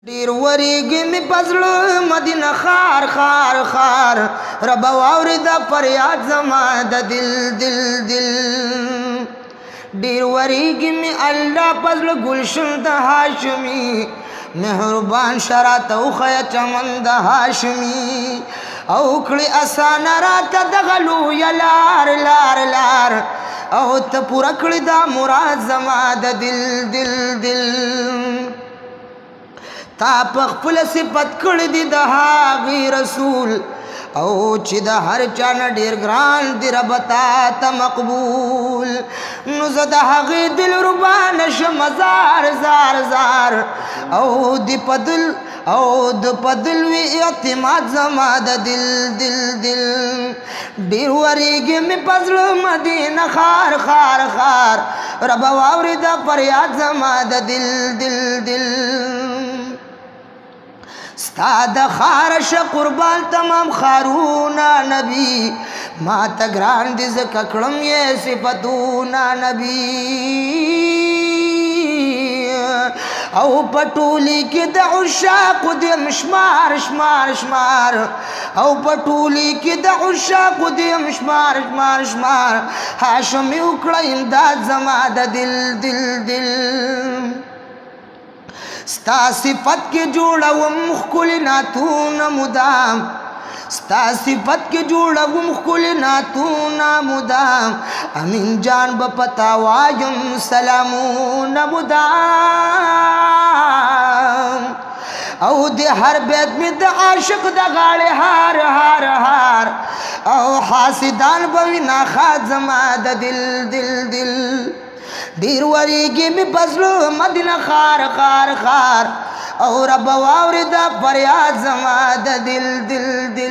ډیر وریږي می پزړه مدینه خار خار خار رب واورید فریاد زما د دل دل دل ډیر وریږي می الله پزړه گلشن د هاشمی مهربان شرات او خیا چمن د هاشمی او کړي اسان رات دغلو یلار لار لار او ته پورا کړي دا مراد زما د دل دل دل تا پخپل صفت کړ دي د هغه رسول او چې د هر چا نه ډیر ګران دی رب ته مقبول نو زه د هغه دل ربان شم زار زار زار او د پدل وی اعتماد زما د دل دل دل ډیر وریږي می پزړه مدینه خار خار خار رب واورید فریاد زما د دل دل دل ستا د خارش قربان تمام خارونا نبی ما تگران دی زکا کڑم یہ صفتونا نبی او پټولی کی د عشاق دیم شمار شمار شمار او پټولی کی د عشاق دیم شمار شمار شمار هاشمی وکړه امداد زما د دل دل دل ستا صفت کی جوړوم خپل ناتون مدام ستا صفت کی جوړوم خپل ناتون مدام امین جان بپتا وایم سلامون مدام او د هر بیت می د عاشق د غاړه هار هار هار او حاسدان بوینا خازما د دل دل دل ډیر وریږي می پزړه مدینه خار خار خار او رب واورید فریاد زما د دل دل دل